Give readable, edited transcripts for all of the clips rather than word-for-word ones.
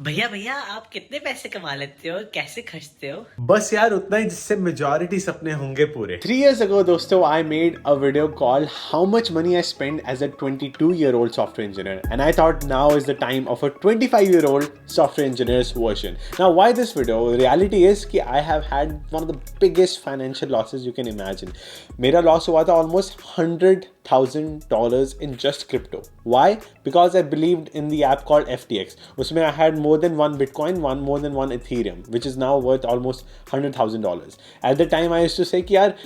भैया भैया आप कितने पैसे कमा लेते हो, कैसे खर्चते हो? बस यार उतना ही जिससे मेजॉरिटी सपने होंगे पूरे। 3 years ago, dosto, I made a video called How Much Money I Spend as a 22-year-old software engineer. And I thought now is the time of a 25-year-old software engineer's version. Now, why this video? The reality is that I have had one of the biggest financial losses you can imagine. Mera loss was almost $100,000 in just crypto. Why? Because I believed in the app called FTX. Usme I had more than one Bitcoin, more than one Ethereum, which is now worth almost $100,000. At the time, I used to say, yaar,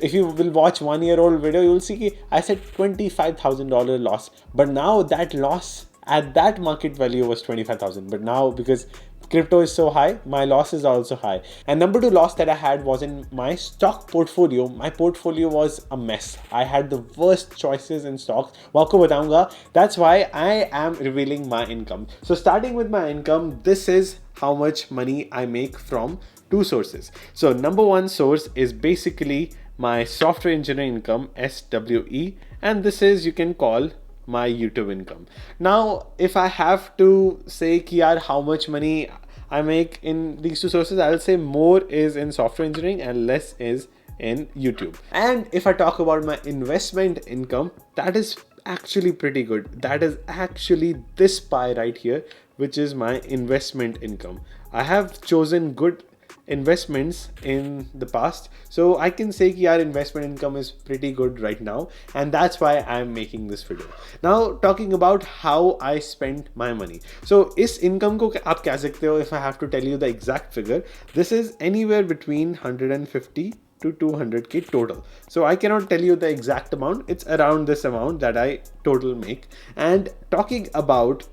if you will watch 1-year-old video, you will see that I said $25,000 loss. But now that loss at that market value was 25,000. But now because crypto is so high, my loss is also high. And number two loss that I had was in my stock portfolio. My portfolio was a mess. I had the worst choices in stocks. Waako bataunga. That's why I am revealing my income. So starting with my income, this is how much money I make from two sources. So number one source is basically my software engineering income, SWE, and this is, you can call, my YouTube income. Now, if I have to say kiar how much money I make in these two sources, I'll say more is in software engineering and less is in YouTube. And if I talk about my investment income, that is actually pretty good. That is actually this pie right here, which is my investment income. I have chosen good investments in the past, so I can say that our investment income is pretty good right now, and that's why I'm making this video. Now talking about how I spend my money. So is income ko aap keh sakte ho, if I have to tell you the exact figure, this is anywhere between 150 to 200k total. So I cannot tell you the exact amount. It's around this amount that I total make. And talking about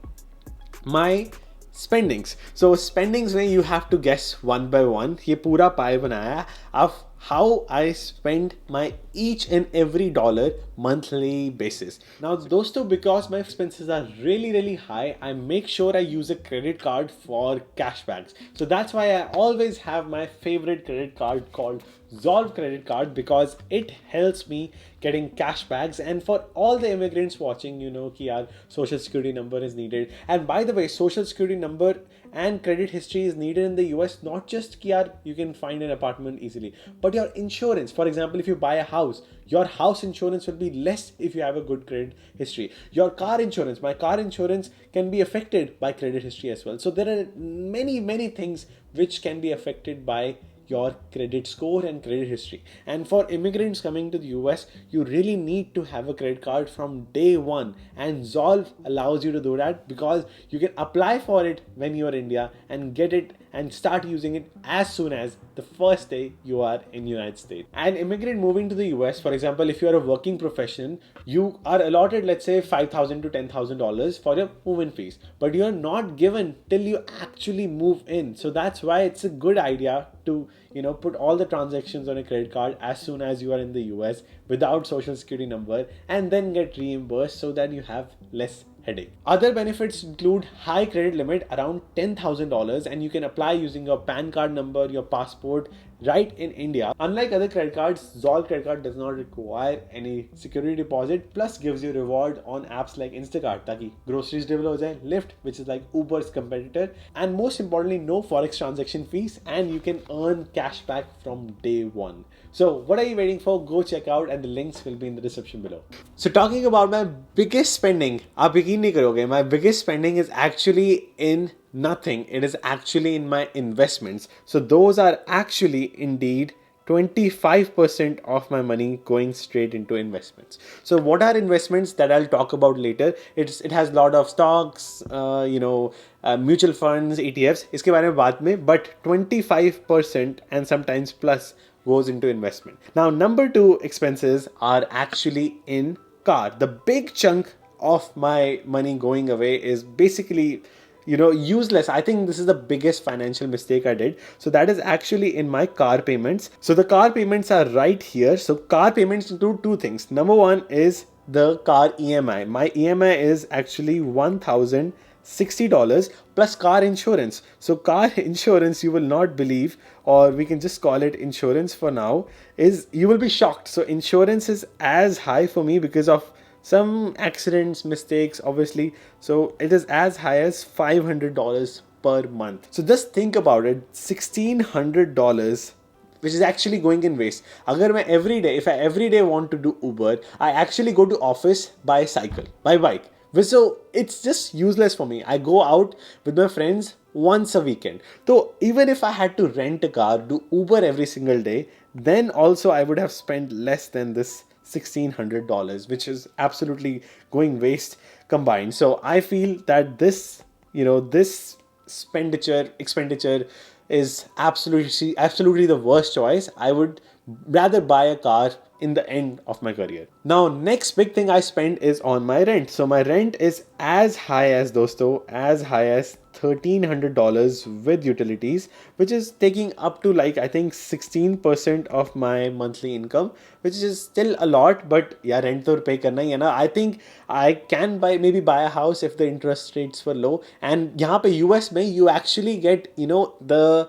my spendings. So spendings में you have to guess one by one. ये पूरा पाए बनाया of how I spend my each and every dollar monthly basis. Now dosto, because my expenses are really high, I make sure I use a credit card for cashbacks. So that's why I always have my favorite credit card called Zolve credit card, because it helps me getting cashbacks. And for all the immigrants watching, you know ki yaar, social security number is needed. And by the way, social security number and credit history is needed in the US, not just ki yaar, you can find an apartment easily, but your insurance. For example, if you buy a house, your house insurance will be less if you have a good credit history. Your car insurance, my car insurance can be affected by credit history as well. So there are many things which can be affected by your credit score and credit history. And for immigrants coming to the US, you really need to have a credit card from day one, and Zolve allows you to do that, because you can apply for it when you're in India and get it and start using it as soon as the first day you are in United States. An immigrant moving to the US, for example, if you are a working profession, you are allotted, let's say, $5,000 to $10,000 for your move-in fees, but you're not given till you actually move in. So that's why it's a good idea to, you know, put all the transactions on a credit card as soon as you are in the US without social security number, and then get reimbursed so that you have less headache. Other benefits include high credit limit around $10,000, and you can apply using your PAN card number, your passport, right in India. Unlike other credit cards, Zolve credit card does not require any security deposit, plus gives you reward on apps like Instacart ताकि groceries deliver हो जाए, Lyft, which is like Uber's competitor, and most importantly, no forex transaction fees, and you can earn cash back from day one. So what are you waiting for? Go check out, and the links will be in the description below. So talking about my biggest spending, आप यकीन नहीं करोगे, my biggest spending is actually in nothing. It is actually in my investments. So those are actually indeed 25% of my money going straight into investments. So what are investments? That I'll talk about later. It has a lot of stocks, mutual funds, ETFs. इसके बारे में बाद में, but 25% and sometimes plus goes into investment. Now, number two expenses are actually in car. The big chunk of my money going away is basically, you know, useless. I think this is the biggest financial mistake I did. So that is actually in my car payments. So the car payments are right here. So car payments include two things. Number one is the car EMI. My EMI is actually $1,060 plus car insurance. So car insurance, you will not believe, or we can just call it insurance for now, is, you will be shocked. So insurance is as high for me because of some accidents, mistakes, obviously. So it is as high as $500 per month. So just think about it, $1,600, which is actually going in waste. Agar main if I every day want to do Uber, I actually go to office by cycle, by bike. So it's just useless for me. I go out with my friends once a weekend. So even if I had to rent a car, do Uber every single day, then also I would have spent less than this $1,600, which is absolutely going waste combined. So I feel that this, this expenditure is absolutely the worst choice. I would rather buy a car in the end of my career. Now, next big thing I spend is on my rent. So my rent is as high as $1,300 with utilities, which is taking up to I think 16% of my monthly income, which is still a lot, but yeah, rent to pay karna hi hai na. I think I can maybe buy a house if the interest rates were low. And yahan pe US mein you actually get, the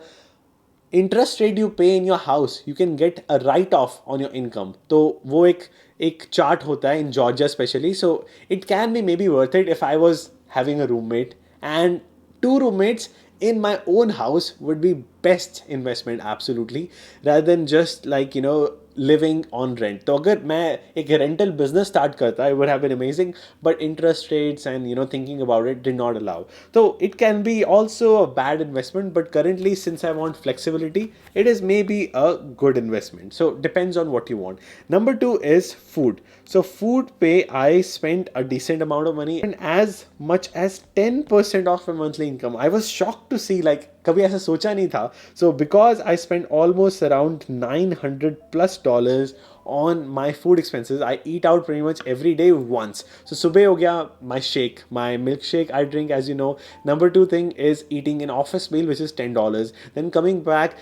interest rate you pay in your house, you can get a write-off on your income. So वो एक chart होता है in Georgia especially. So it can be maybe worth it if I was having a roommate, and 2 roommates in my own house would be best investment absolutely, rather than just living on rent. तो अगर मैं एक rental business start करता, it would have been amazing, but interest rates and thinking about it did not allow. So it can be also a bad investment, but currently since I want flexibility, it is maybe a good investment. So depends on what you want. Number 2 is food. So food pay, I spent a decent amount of money, and as much as 10% of my monthly income. I was shocked to see कभी ऐसा सोचा नहीं था. So because I spent almost around $900+ on my food expenses, I eat out pretty much every day once. So सुबह हो गया my shake, my milkshake I drink, as you know. Number 2 thing is eating an office meal, which is $10. Then coming back,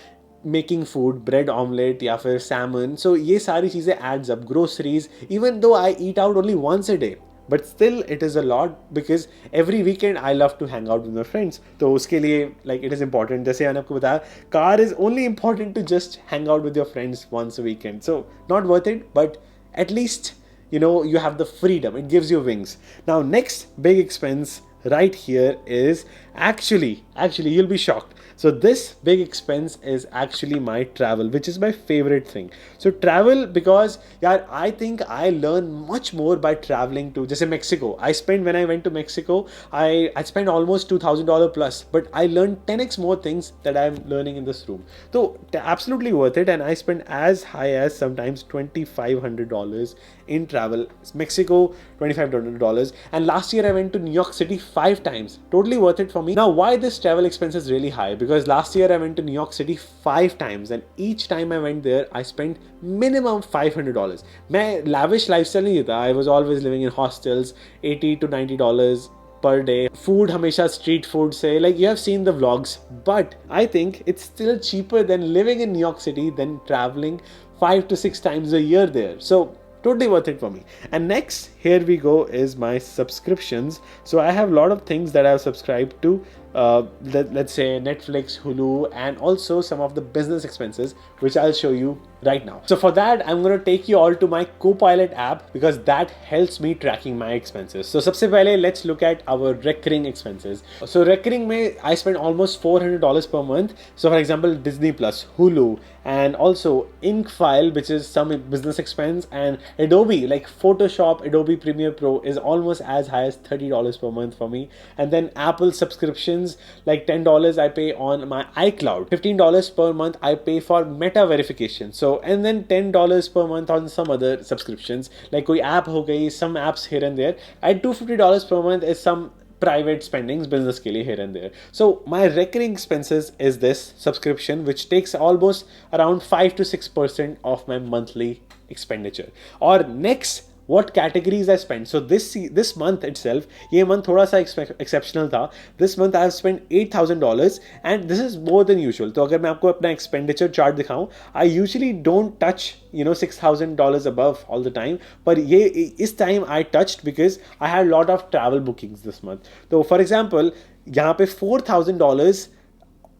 making food, bread omelette या फिर salmon. So ये सारी चीज़ें adds up. Groceries, even though I eat out only once a day, but still it is a lot, because every weekend I love to hang out with my friends. तो उसके लिए it is important. जैसे मैंने आपको बताया, car is only important to just hang out with your friends once a weekend. So not worth it, but at least you have the freedom. It gives you wings. Now next big expense right here is actually you'll be shocked. So this big expense is actually my travel, which is my favorite thing. So travel, because I think I learn much more by traveling to, just Mexico. When I went to Mexico, I spent almost $2,000 plus, but I learned 10x more things that I'm learning in this room. So absolutely worth it. And I spent as high as sometimes $2,500 in travel. Mexico, $2,500. And last year I went to New York City 5 times. Totally worth it for me. Now, why this travel expense is really high? Because last year I went to New York City 5 times, and each time I went there, I spent minimum $500. मैं lavish lifestyle नहीं था. I was always living in hostels, $80 to $90 per day. Food हमेशा street food से, you have seen the vlogs, but I think it's still cheaper than living in New York City than traveling 5 to 6 times a year there. So totally worth it for me. And next, here we go, is my subscriptions. So I have a lot of things that I have subscribed to. Let's say Netflix, Hulu, and also some of the business expenses, which I'll show you right now. So for that, I'm going to take you all to my Copilot app, because that helps me tracking my expenses. So सबसे पहले, let's look at our recurring expenses. So recurring में I spend almost $400 per month. So for example, Disney Plus, Hulu, and also Inkfile, which is some business expense, and Adobe, Photoshop, Adobe Premiere Pro is almost as high as $30 per month for me. And then Apple subscriptions, $10 I pay on my iCloud, $15 per month I pay for Meta verification. So and then $10 per month on some other subscriptions, कोई app हो गई, some apps here and there. And $250 per month is some private spendings, business के लिए here and there. So my recurring expenses is this subscription, which takes almost around 5 to 6% of my monthly expenditure. Or next, what categories I spend. So this month itself, ये month थोड़ा सा exceptional था. This month I have spent $8,000, and this is more than usual. तो अगर मैं आपको अपना expenditure chart दिखाऊं, I usually don't touch $6,000 above all the time. But this time I touched because I had a lot of travel bookings this month. So for example, यहाँ पे $4,000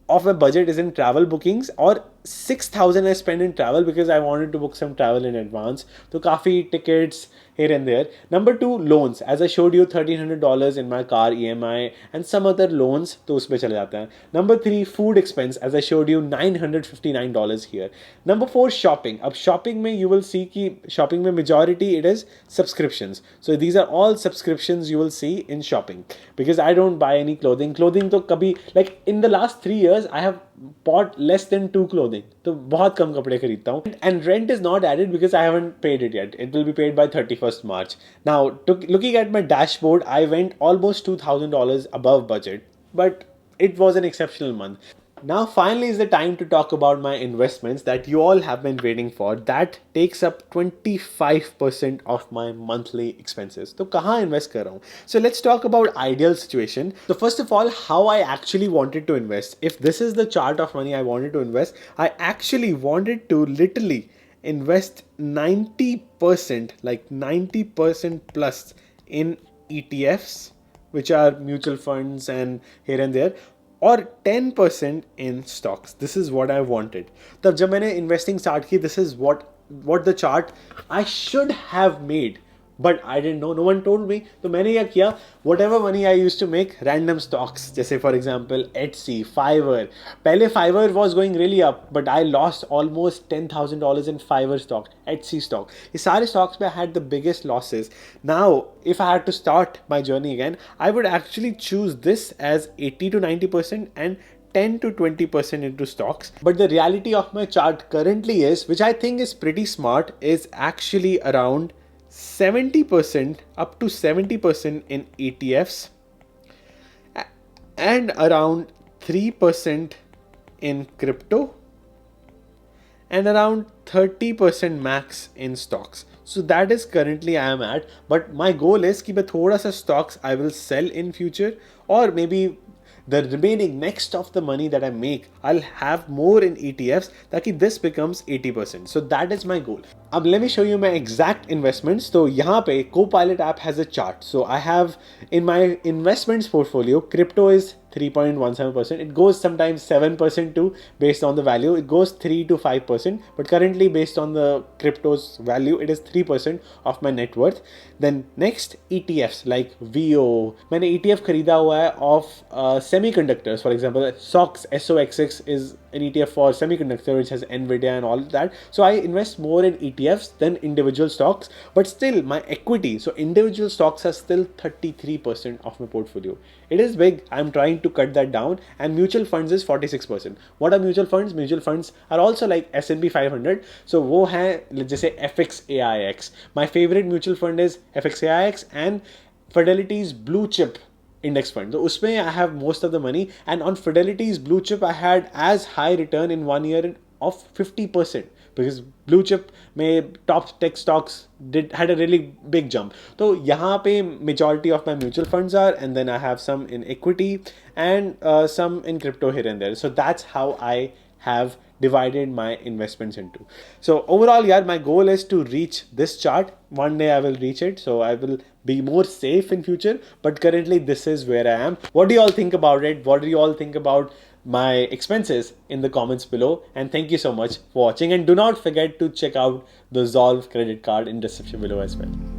of my budget is in travel bookings, or 6,000 I spent in travel because I wanted to book some travel in advance. So काफी tickets here and there. Number 2, loans. As I showed you, $1,300 in my car EMI and some other loans, तो उसपे चले जाते हैं. Number 3, food expense. As I showed you, $959 here. Number 4, shopping. अब shopping में you will see कि shopping में majority it is subscriptions. So these are all subscriptions you will see in shopping because I don't buy any clothing. Clothing तो कभी like in the last 3 years I have bought less than 2 clothing. तो बहुत कम कपड़े खरीदता हूँ. And rent is not added because I haven't paid it yet. It will be paid by 31st March. Now, looking at my dashboard, I went almost $2,000 above budget, but it was an exceptional month. Now, finally is the time to talk about my investments that you all have been waiting for. That takes up 25% of my monthly expenses. So, kahan invest kar raha hu? So, let's talk about ideal situation. So, first of all, how I actually wanted to invest. If this is the chart of money I wanted to invest, I actually wanted to literally invest 90%, like 90% plus in ETFs, which are mutual funds and here and there, or 10% in stocks. This is what I wanted. तब जब मैंने investing start की, this is what the chart I should have made. But I didn't know, no one told me. तो मैंने क्या किया, whatever money I used to make, random stocks, जैसे for example Etsy, Fiverr. पहले Fiverr was going really up, but I lost almost $10,000 in Fiverr stock, Etsy stock. ये सारे stocks पे I had the biggest losses. Now, if I had to start my journey again, I would actually choose this as 80 to 90% and 10 to 20% into stocks. But the reality of my chart currently is, which I think is pretty smart, is actually around 70% up to 70% in ETFs and around 3% in crypto and around 30% max in stocks. So that is currently I am at, but my goal is कि मैं थोड़ा सा stocks I will sell in future, or maybe the remaining next of the money that I make, I'll have more in ETFs ताकि this becomes 80%. So that is my goal. अब let me show you my exact investments. तो यहाँ पे Copilot app has a chart. So I have in my investments portfolio, crypto is 3.17%. It goes sometimes 7% too based on the value. It goes 3 to 5%, but currently based on the crypto's value, it is 3% of my net worth. Then next ETFs like VO. मैंने ETF खरीदा हुआ है of semiconductors. For example, SOX, SOXX is an ETF for semiconductor which has Nvidia and all that. So I invest more in ETFs than individual stocks, but still my equity. So individual stocks are still 33% of my portfolio. It is big. I'm trying to cut that down, and mutual funds is 46%. What are mutual funds? Mutual funds are also like S&P 500. So वो हैं जैसे FXAIX. My favorite mutual fund is FXAIX and Fidelity's blue chip index fund. So usme I have most of the money, and on Fidelity's blue chip I had as high return in 1 year of 50% because blue chip में top tech stocks had a really big jump. So यहाँ पे majority of my mutual funds are, and then I have some in equity and some in crypto here and there. So that's how I have divided my investments into. So overall, yeah, my goal is to reach this chart. One day I will reach it, so I will be more safe in future, but currently this is where I am. What do you all think about it? What do you all think about my expenses in the comments below? And thank you so much for watching, and do not forget to check out the Zolve credit card in description below as well.